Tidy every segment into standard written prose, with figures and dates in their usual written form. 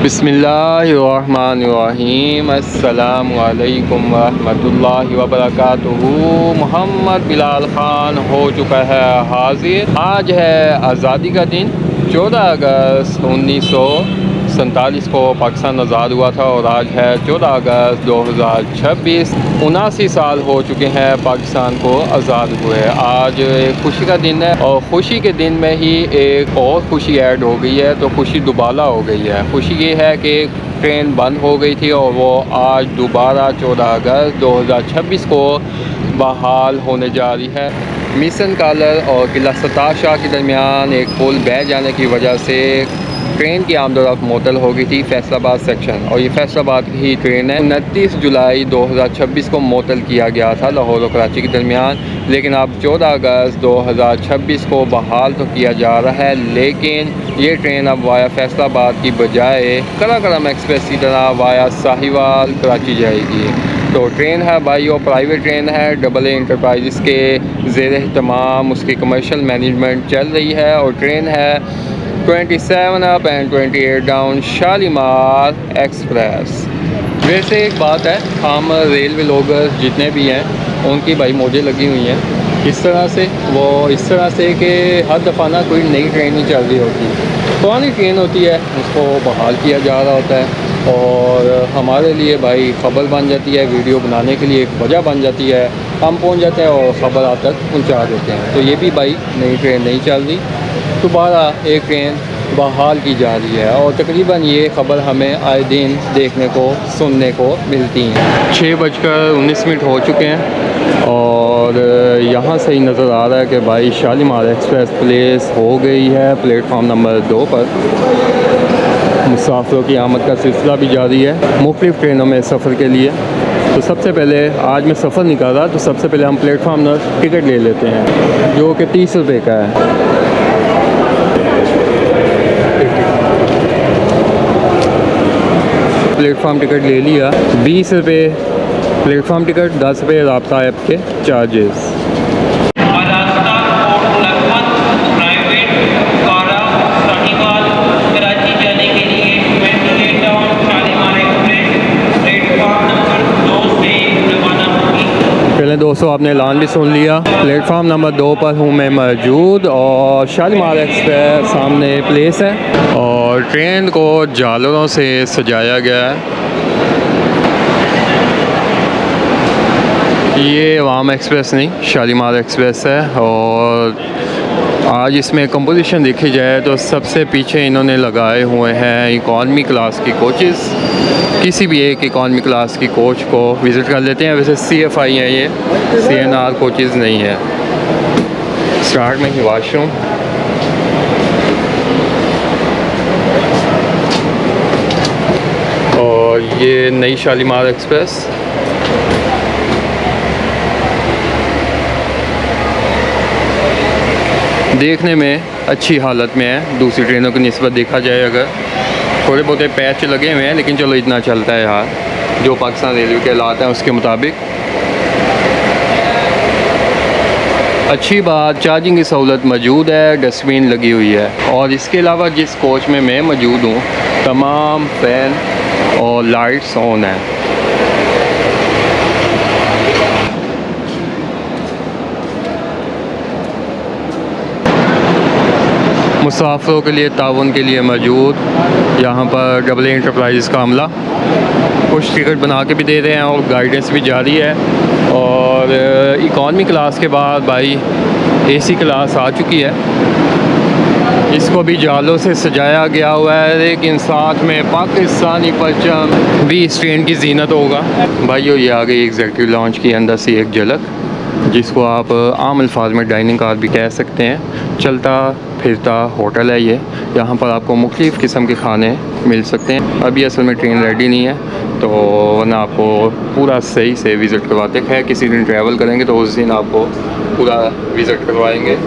बिस्मिल्लाहिर्रहमानिर्रहीम। अस्सलामु अलैकुम वरहमतुल्लाहि वबरकातुहू। मोहम्मद बिलाल ख़ान हो चुका है हाजिर। आज है आज़ादी का दिन। 14 अगस्त 1947 को पाकिस्तान आज़ाद हुआ था और आज है 14 अगस्त 2026। 79 साल हो चुके हैं पाकिस्तान को आज़ाद हुए। आज एक खुशी का दिन है और ख़ुशी के दिन में ही एक और खुशी ऐड हो गई है, तो खुशी दुबाला हो गई है। खुशी ये है कि ट्रेन बंद हो गई थी और वो आज दोबारा 14 अगस्त 2026 को बहाल होने जा रही है। मिशन कॉलर और किला सतार शाह के दरमियान एक पुल बह जाने की वजह से ट्रेन की आमदोरफ्त मुअत्तल हो गई थी फैसलाबाद सेक्शन, और ये फैसलाबाद की ही ट्रेन है। 29 जुलाई 2026 को मुअत्तल किया गया था लाहौर और कराची के दरमियान, लेकिन अब 14 अगस्त 2026 को बहाल तो किया जा रहा है, लेकिन ये ट्रेन अब वाया फैसलाबाद की बजाय कराकरम एक्सप्रेस की तरह वाया साहिवाल कराची जाएगी। तो ट्रेन है भाई, वो प्राइवेट ट्रेन है, AA इंटरप्राइजेस के ज़ेर एहतमाम उसकी कमर्शियल मैनेजमेंट चल रही है, और ट्रेन है 27 up and 28 down Shalimar express. वैसे एक बात है, हम रेलवे लोग जितने भी हैं उनकी भाई मौजें लगी हुई हैं। इस तरह से कि हर दफ़ा ना कोई नई ट्रेन नहीं चल रही होती, पुरानी ट्रेन होती है उसको बहाल किया जा रहा होता है, और हमारे लिए भाई ख़बर बन जाती है, वीडियो बनाने के लिए एक वजह बन जाती है। हम पहुंच जाते हैं और ख़बर आप तक पहुंचा देते हैं। तो ये भी भाई नई ट्रेन नहीं चल रही, दोबारा एक ट्रेन बहाल की जा रही है, और तकरीबन ये ख़बर हमें आए दिन देखने को सुनने को मिलती हैं। 6:19 हो चुके हैं और यहाँ से ही नज़र आ रहा है कि भाई शालीमार एक्सप्रेस प्लेस हो गई है प्लेटफार्म नंबर 2 पर। मुसाफिरों की आमद का सिलसिला भी जारी है मुख्तलिफ़ ट्रेनों में सफ़र के लिए। तो सबसे पहले आज मैं सफ़र नहीं कर रहा, तो सबसे पहले हम प्लेटफार्म नंबर टिकट ले लेते हैं जो कि 30 रुपये का है। प्लेटफार्म टिकट ले लिया, 20 रुपये प्लेटफार्म टिकट, 10 रुपये राब्ता ऐप के चार्जेस। पहले दोस्तों आपने ऐलान भी सुन लिया, प्लेटफार्म नंबर 2 पर हूँ मैं मौजूद, और शालीमार एक्सप्रेस सामने प्लेस है और ट्रेन को झालरों से सजाया गया है। ये अवाम एक्सप्रेस नहीं, शालीमार एक्सप्रेस है, और आज इसमें कंपोजिशन देखी जाए तो सबसे पीछे इन्होंने लगाए हुए हैं इकॉनमी क्लास की कोचेस। किसी भी एक इकॉनमी क्लास की कोच को विज़िट कर लेते हैं। वैसे CFI है, ये CNR कोचेस नहीं है। स्टार्ट में ही वॉशरूम, और ये नई शालीमार एक्सप्रेस। देखने में अच्छी हालत में है दूसरी ट्रेनों की निस्बत देखा जाए अगर। थोड़े बहुत पैच लगे हुए हैं, लेकिन चलो इतना चलता है यार, जो पाकिस्तान रेलवे के हालात हैं उसके मुताबिक। अच्छी बात, चार्जिंग की सहूलत मौजूद है, डस्टबिन लगी हुई है, और इसके अलावा जिस कोच में मैं मौजूद हूँ तमाम फ़ैन और लाइट्स ऑन है। मुसाफिरों के लिए ताउन के लिए मौजूद यहाँ पर AA इंटरप्राइजेस का अमला कुछ टिकट बना के भी दे रहे हैं और गाइडेंस भी जारी है। और इकॉनमी क्लास के बाद भाई AC क्लास आ चुकी है, इसको भी जालों से सजाया गया हुआ है, लेकिन साथ में पाकिस्तानी परचम भी इस ट्रेन की जीनत होगा। भाइयों ये आ गई एग्जीक्यूटिव लॉन्च की अंदर से एक झलक, जिसको आप आम अल्फाज में डाइनिंग कार भी कह सकते हैं। चलता फिरता होटल है ये, यहाँ पर आपको मुख्तलिफ़ किस्म के खाने मिल सकते हैं। अभी असल में ट्रेन रेडी नहीं है, तो वरना आपको पूरा सही से विज़िट करवाते हैं। किसी दिन ट्रैवल करेंगे तो उस दिन आपको पूरा विज़िट करवाएंगे।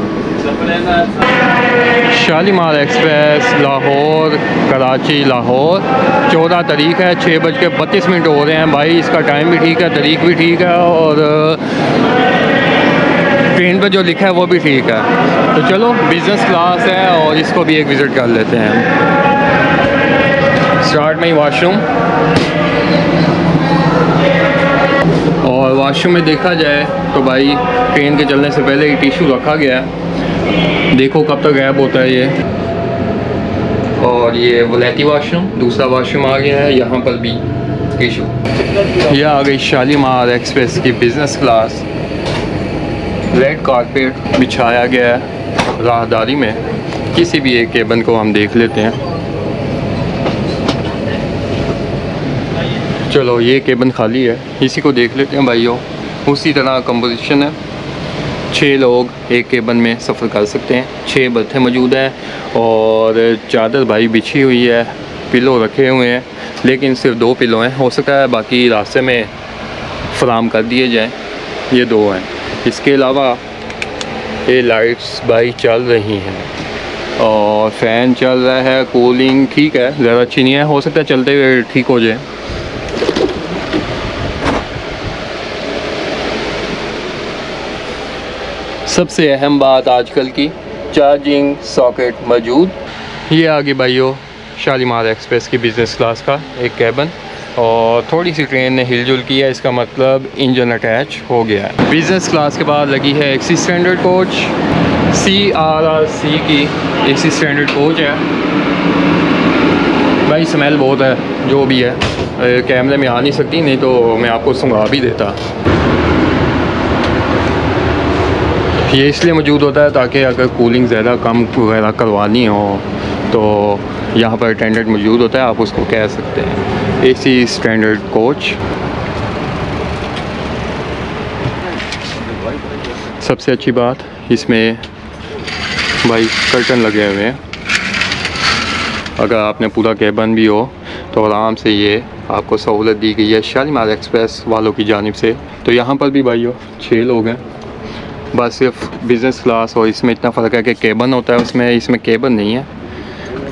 शालीमार एक्सप्रेस लाहौर कराची लाहौर 14 तारीख है, 6:32 हो रहे हैं भाई। इसका टाइम भी ठीक है, तारीख भी ठीक है, और ट्रेन पर जो लिखा है वो भी ठीक है। तो चलो बिज़नेस क्लास है और इसको भी एक विज़िट कर लेते हैं। स्टार्ट में ही वॉशरूम, और वॉशरूम में देखा जाए तो भाई ट्रेन के चलने से पहले ही टिश्यू रखा गया है, देखो कब तक गायब होता है ये। और ये वलैती वॉशरूम, दूसरा वॉशरूम आ गया है, यहाँ पर भी टिश्यू। यह आ गई शालीमार एक्सप्रेस की बिज़नेस क्लास। रेड कारपेट बिछाया गया है राहदारी में, किसी भी एक केबिन को हम देख लेते हैं। चलो ये केबिन खाली है, इसी को देख लेते हैं भाइयों। उसी तरह कंपोजिशन है, 6 लोग एक केबिन में सफ़र कर सकते हैं, 6 बर्थे मौजूद हैं और चादर भाई बिछी हुई है, पिलो रखे हुए हैं, लेकिन सिर्फ 2 पिलो हैं, हो सकता है बाकी रास्ते में फराम कर दिए जाएं। ये 2 हैं। इसके अलावा ये लाइट्स भाई चल रही हैं और फ़ैन चल रहा है, कूलिंग ठीक है, ज़्यादा अच्छी नहीं है, हो सकता है चलते हुए ठीक हो जाए। सबसे अहम बात आजकल की, चार्जिंग सॉकेट मौजूद। ये आगे भाइयों शालीमार एक्सप्रेस की बिज़नेस क्लास का एक केबिन, और थोड़ी सी ट्रेन ने हिलजुल की है, इसका मतलब इंजन अटैच हो गया है। बिज़नेस क्लास के बाद लगी है एसी स्टैंडर्ड कोच, CRRC की एसी स्टैंडर्ड कोच है। भाई स्मेल बहुत है, जो भी है कैमरे में आ नहीं सकती, नहीं तो मैं आपको सुंघा भी देता। ये इसलिए मौजूद होता है ताकि अगर कूलिंग ज़्यादा कम वगैरह करवानी हो तो यहाँ पर अटेंडेंट मौजूद होता है, आप उसको कह सकते हैं। AC standard coach. सबसे अच्छी बात इसमें भाई कर्टन लगे हुए हैं, अगर आपने पूरा केबिन भी हो तो आराम से ये आपको सहूलत दी गई है शालीमार एक्सप्रेस वालों की जानिब से। तो यहाँ पर भी भाइयों 6 लोग हैं, बस सिर्फ बिज़नेस क्लास और इसमें इतना फ़र्क है कि केबिन होता है उसमें, इसमें केबिन नहीं है,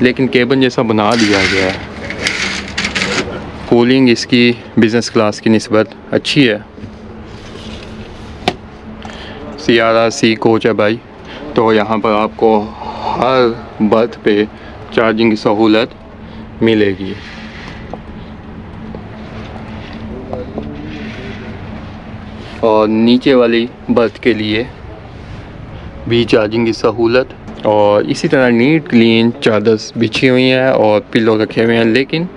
लेकिन केबिन जैसा बना दिया गया है। कूलिंग इसकी बिज़नेस क्लास की निस्बत अच्छी है। CRRC कोच है भाई, तो यहाँ पर आपको हर बर्थ पे चार्जिंग की सहूलत मिलेगी। और नीचे वाली बर्थ के लिए भी चार्जिंग की सहूलत, और इसी तरह नीट क्लीन चादर बिछी हुई हैं और पिलो रखे हुए हैं, लेकिन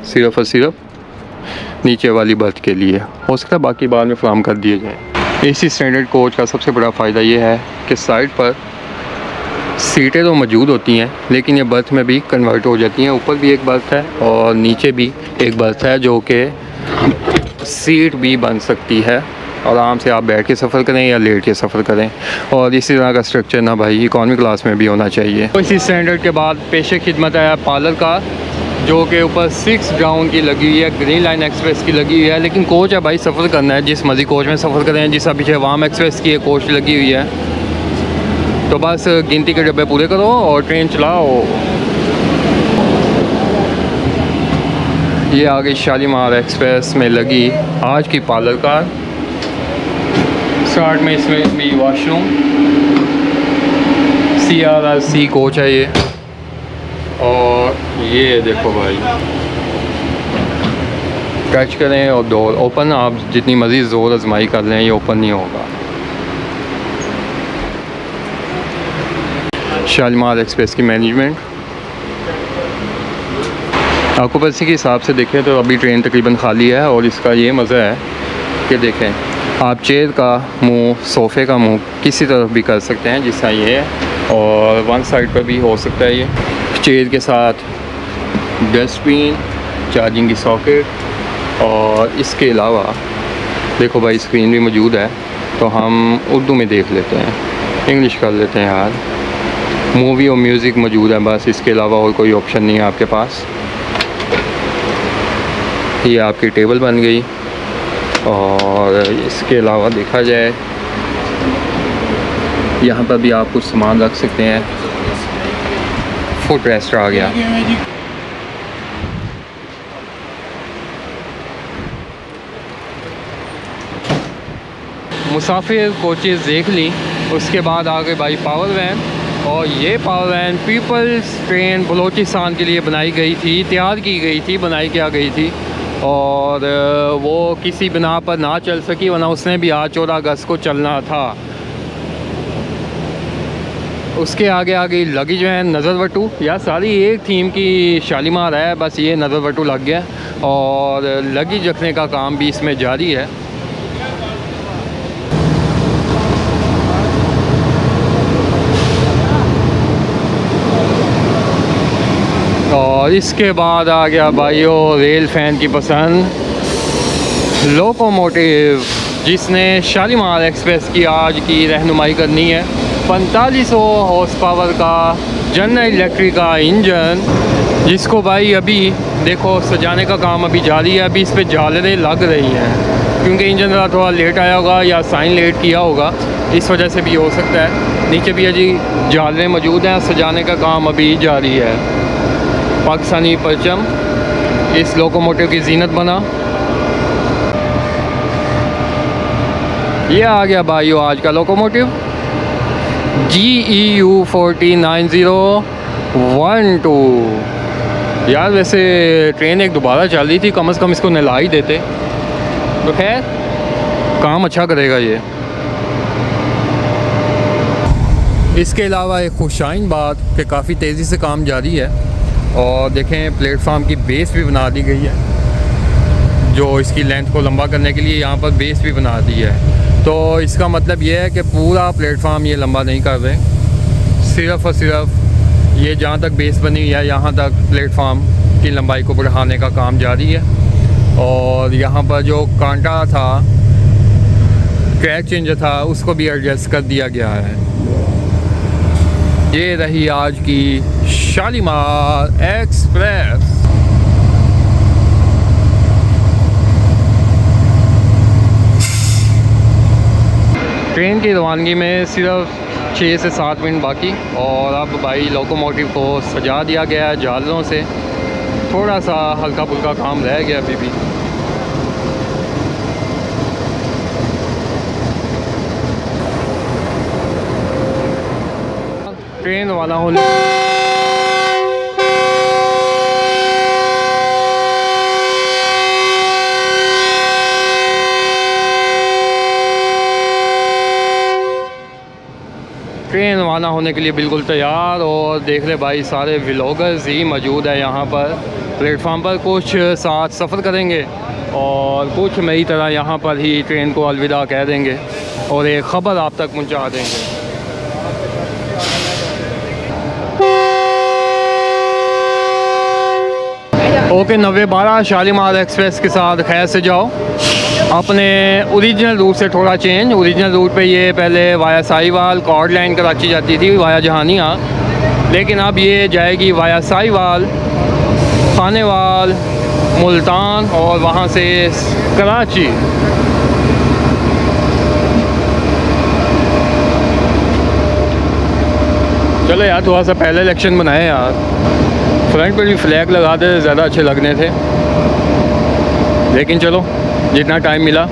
सिर्फ़ और सिर्फ नीचे वाली बर्थ के लिए, हो सकता है बाकी बाद में फराहम कर दिए जाएँ। एसी स्टैंडर्ड कोच का सबसे बड़ा फ़ायदा ये है कि साइड पर सीटें तो मौजूद होती हैं, लेकिन ये बर्थ में भी कन्वर्ट हो जाती हैं। ऊपर भी एक बर्थ है और नीचे भी एक बर्थ है, जो कि सीट भी बन सकती है। आराम से आप बैठ के सफ़र करें या लेट के सफ़र करें, और इसी तरह का स्ट्रक्चर ना भाई इकॉनमी क्लास में भी होना चाहिए। तो इसी स्टैंडर्ड के बाद पेशे खिदमत है पार्लर कार, जो कि ऊपर 6 ग्राउंड की लगी हुई है, ग्रीन लाइन एक्सप्रेस की लगी हुई है, लेकिन कोच है भाई, सफ़र करना है जिस मर्जी कोच में सफ़र करें। जिस पीछे वाम एक्सप्रेस की एक कोच लगी हुई है, तो बस गिनती के डब्बे पूरे करो और ट्रेन चलाओ। ये आगे शालीमार एक्सप्रेस में लगी आज की पार्लर कार। स्टार्ट में इसमें भी वॉशरूम, CRRC कोच है ये, और ये देखो भाई टच करें और डोर ओपन, आप जितनी मर्जी ज़ोर आजमाई कर लें ये ओपन नहीं होगा। शालीमार एक्सप्रेस की मैनेजमेंट ऑक्यूपेंसी के हिसाब से देखें तो अभी ट्रेन तकरीबन खाली है, और इसका ये मज़ा है कि देखें आप चेयर का मुंह सोफ़े का मुंह किसी तरफ भी कर सकते हैं, जिस तरह ये है, और वन साइड पर भी हो सकता है। ये चेयर के साथ डस्टबिन, चार्जिंग की सॉकेट, और इसके अलावा देखो भाई स्क्रीन भी मौजूद है, तो हम उर्दू में देख लेते हैं, इंग्लिश कर लेते हैं यार। मूवी और म्यूज़िक मौजूद है, बस इसके अलावा और कोई ऑप्शन नहीं है आपके पास। ये आपकी टेबल बन गई, और इसके अलावा देखा जाए यहाँ पर भी आप कुछ सामान रख सकते हैं। फुट रेस्ट आ गया। मुसाफिर कोचेज़ देख ली, उसके बाद आ गए भाई पावर वैन। और ये power van people's train Balochistan के लिए बनाई गई थी, तैयार की गई थी, बनाई क्या गई थी। और वो किसी बिना पर ना चल सकी, वरना उसने भी आज 14 अगस्त को चलना था। उसके आगे आगे लगी जो है नज़रवटू, या सारी एक थीम की शालीमार है, बस ये नज़रवटू लग गया। और लगेज रखने का काम भी इसमें जारी है। और इसके बाद आ गया भाइयों रेल फैन की पसंद, लोकोमोटिव, जिसने शालीमार एक्सप्रेस की आज की रहनुमाई करनी है। 4500 हॉर्स पावर का जनरल इलेक्ट्रिक का इंजन, जिसको भाई अभी देखो सजाने का काम अभी जारी है। अभी इस पर झालरें लग रही हैं, क्योंकि इंजन थोड़ा लेट आया होगा या साइन लेट किया होगा, इस वजह से भी हो सकता है। नीचे भी अजी झालरें मौजूद हैं, सजाने का काम अभी जारी है। पाकिस्तानी परचम इस लोकोमोटिव की जीनत बना। ये आ गया भाइयों आज का लोकोमोटिव GEU 409012। यार वैसे ट्रेन एक दोबारा चल रही थी, कम से कम इसको नहला ही देते तो खैर काम अच्छा करेगा ये। इसके अलावा एक खुशाइन बात कि काफ़ी तेज़ी से काम जारी है। और देखें प्लेटफार्म की बेस भी बना दी गई है, जो इसकी लेंथ को लंबा करने के लिए यहाँ पर बेस भी बना दी है। तो इसका मतलब ये है कि पूरा प्लेटफार्म ये लंबा नहीं कर रहे, सिर्फ़ और सिर्फ ये जहाँ तक बेस बनी है यहाँ तक प्लेटफार्म की लंबाई को बढ़ाने का काम जारी है। और यहाँ पर जो कांटा था, ट्रैक चेंजर था, उसको भी एडजस्ट कर दिया गया है। ये रही आज की शालीमार एक्सप्रेस। ट्रेन की रवानगी में सिर्फ 6 से 7 मिनट बाकी, और अब भाई लोकोमोटिव को सजा दिया गया है झालरों से। थोड़ा सा हल्का फुल्का काम रह गया अभी भी। ट्रेन वाला होने ट्रेन रवाना होने के लिए बिल्कुल तैयार। और देख ले भाई सारे व्लॉगर्स ही मौजूद है यहाँ पर प्लेटफार्म पर। कुछ साथ सफ़र करेंगे और कुछ मेरी तरह यहाँ पर ही ट्रेन को अलविदा कह देंगे और एक ख़बर आप तक पहुँचा देंगे। ओके 9012 शालीमार एक्सप्रेस के साथ खैर से जाओ। अपने ओरिजिनल रूट से थोड़ा चेंज। ओरिजिनल रूट पे ये पहले via Sahiwal chord line Karachi जाती थी वाया जहानिया, लेकिन अब ये जाएगी वाया साहिवाल, खानेवाल, मुल्तान और वहाँ से कराची। चलो यार थोड़ा सा पहले इलेक्शन बनाए यार, फ्रंट पर भी फ्लैग लगा दे ज़्यादा अच्छे लगने थे, लेकिन चलो जितना टाइम मिला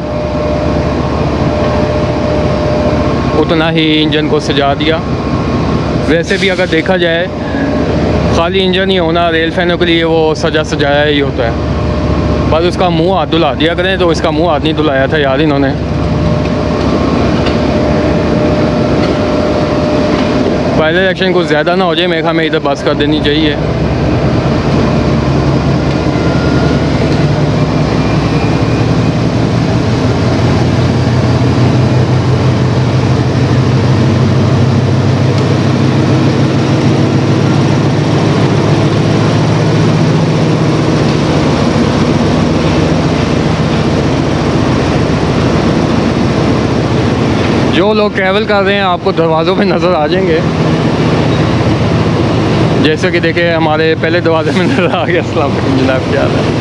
उतना ही इंजन को सजा दिया। वैसे भी अगर देखा जाए खाली इंजन ही होना रेल फैनों के लिए वो सजाया ही होता है, बस उसका मुंह हाथ धुला दिया करें। तो इसका मुंह हाथ नहीं धुलाया था यार इन्होंने। पहले इलेक्शन कुछ ज़्यादा ना हो जाए, मेरे ख्याल में इधर बस कर देनी चाहिए। जो लोग ट्रैवल कर रहे हैं आपको दरवाज़ों पे नज़र आ जाएंगे, जैसे कि देखे हमारे पहले दरवाजे में नज़र आ गया। अस्सलाम वालेकुम जनाब, क्या हाल है?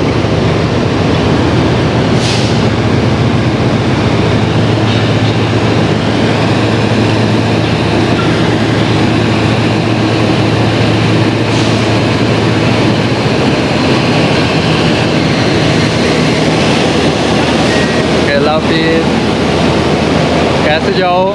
अल्लाह हाफिज़। कैसे जाओ?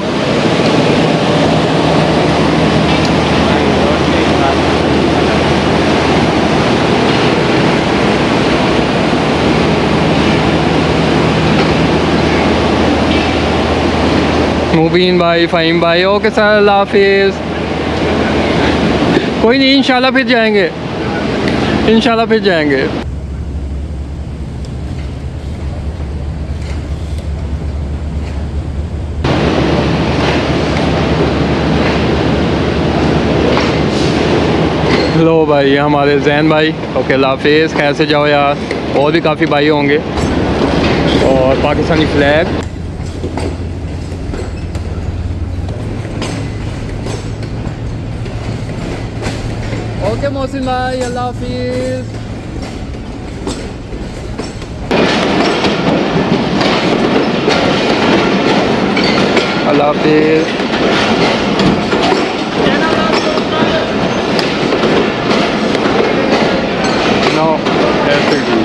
मुबीन भाई, फ़हीम भाई, ओके सर, अल्लाह हाफिज़। कोई नहीं, इंशाल्लाह फिर जाएंगे, इंशाल्लाह फिर जाएंगे। लो भाई हमारे जैन भाई, ओके अल्लाह हाफिज़, खैर से जाओ यार। और भी काफ़ी भाई होंगे। और पाकिस्तानी फ्लैग, ओके मोहसिन भाई, अल्लाह हाफिज़। अल्लाह हाफिज़। नो ऐसे ही।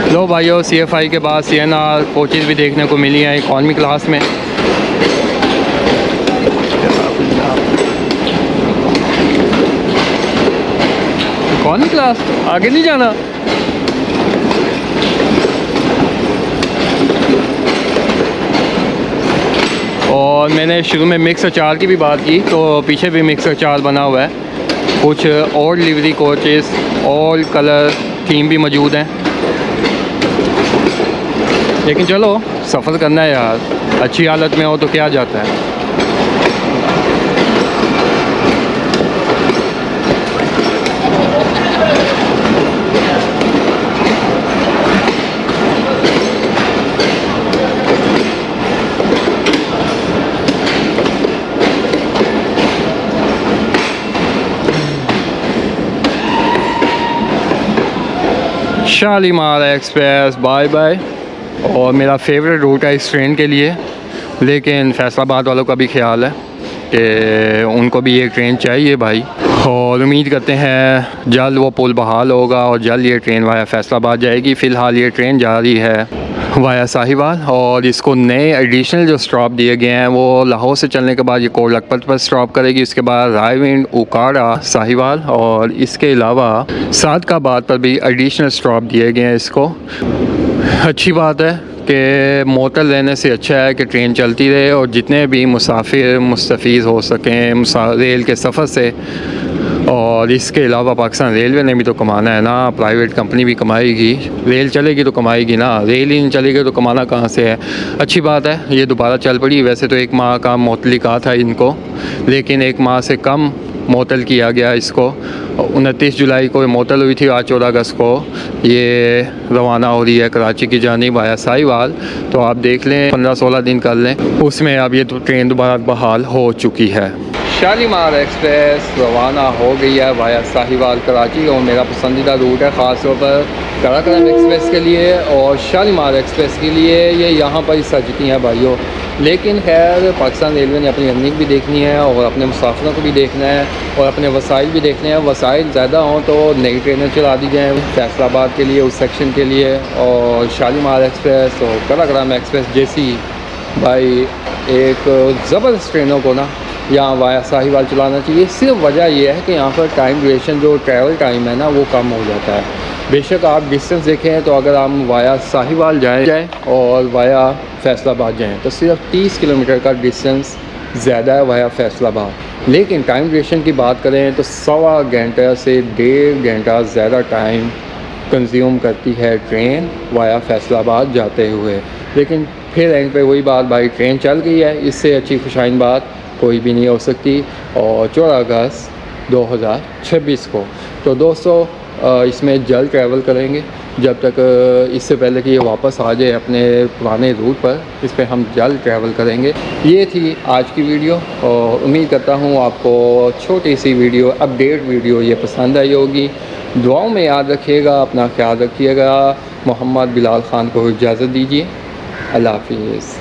लो भाइयों, CFI के बाद CNR कोचेज़ भी देखने को मिली हैं इकॉनमी क्लास में। इकॉनमी क्लास आगे नहीं जाना। और मैंने शुरू में मिक्स अचार की भी बात की, तो पीछे भी मिक्स अचार बना हुआ है। कुछ और delivery coaches, all colour theme भी मौजूद हैं। लेकिन चलो सफ़र करना है यार, अच्छी हालत में हो तो क्या जाता है। Shalimar express bye bye. और मेरा फेवरेट रूट है इस ट्रेन के लिए, लेकिन फैसलाबाद वालों का भी ख्याल है कि उनको भी ये ट्रेन चाहिए भाई। और उम्मीद करते हैं जल्द वो पुल बहाल होगा और जल्द ये ट्रेन वाया फैसलाबाद जाएगी। फ़िलहाल ये ट्रेन जा रही है वाया साहिवाल, और इसको नए एडिशनल जो स्टॉप दिए गए हैं वो लाहौर से चलने के बाद ये कोट लखपत पर स्टॉप करेगी। उसके बाद रायविंड, उकाड़ा, साहिवाल, और इसके अलावा सादकाबाद पर भी एडिशनल स्टॉप दिए गए हैं इसको। अच्छी बात है कि मोटर लेने से अच्छा है कि ट्रेन चलती रहे और जितने भी मुसाफिर मुस्तफ़ीज़ हो सकें रेल के सफ़र से। और इसके अलावा पाकिस्तान रेलवे ने भी तो कमाना है ना, प्राइवेट कंपनी भी कमाएगी, रेल चलेगी तो कमाएगी ना, रेल ही नहीं चलेगी तो कमाना कहाँ से है। अच्छी बात है ये दोबारा चल पड़ी। वैसे तो 1 माह का मुअत्तली कहा था इनको, लेकिन 1 माह से कम मुअत्तल किया गया इसको। 29 जुलाई को मुअत्तल हुई थी, आज 14 अगस्त को ये रवाना हो रही है कराची की जानिब वाया साहिवाल। तो आप देख लें 15-16 दिन कर लें, उसमें अब ये तो ट्रेन दोबारा बहाल हो चुकी है। शालीमार एक्सप्रेस रवाना हो गई है वाया साहिवाल कराची, और मेरा पसंदीदा रूट है ख़ास तौर पर कराकरम एक्सप्रेस के लिए और शालीमार एक्सप्रेस के लिए। ये यहाँ पर सजती हैं भाइयों, लेकिन खैर पाकिस्तान रेलवे ने अपनी अर्निंग भी देखनी है और अपने मुसाफिरों को भी देखना है और अपने वसाइल भी देखने हैं। वसाइल ज़्यादा हों तो नई ट्रेनें चला दी जाएँ फैसलाबाद के लिए, उस सेक्शन के लिए। और शालीमार एक्सप्रेस और कराकरम एक्सप्रेस जैसी भाई एक ज़बरदस्त ट्रेनों को ना यहाँ वाया साहिवाल चलाना चाहिए। सिर्फ वजह यह है कि यहाँ पर टाइम ड्यूरेशन, जो ट्रैवल टाइम है ना, वो कम हो जाता है। बेशक आप डिस्टेंस देखें तो अगर हम वाया साहिवाल जाएँ और वाया फैसलाबाद जाएँ तो सिर्फ 30 किलोमीटर का डिस्टेंस ज़्यादा है वाया फैसलाबाद। लेकिन टाइम ड्यूरेशन की बात करें तो 1.25 घंटे से 1.5 घंटा ज़्यादा टाइम कंज्यूम करती है ट्रेन वाया फैसलाबाद जाते हुए। लेकिन फिर एंड पे वही बात भाई, ट्रेन चल गई है, इससे अच्छी खुशाइन बात कोई भी नहीं हो सकती। और 14 अगस्त 2026 को तो दोस्तों इसमें जल्द ट्रैवल करेंगे, जब तक इससे पहले कि ये वापस आ जाए अपने पुराने रूट पर, इस पर हम जल्द ट्रैवल करेंगे। ये थी आज की वीडियो और उम्मीद करता हूँ आपको छोटी सी वीडियो, अपडेट वीडियो ये पसंद आई होगी। दुआओं में याद रखिएगा, अपना ख्याल रखिएगा। मोहम्मद बिलाल ख़ान को इजाज़त दीजिए। अल्लाह हाफिज़।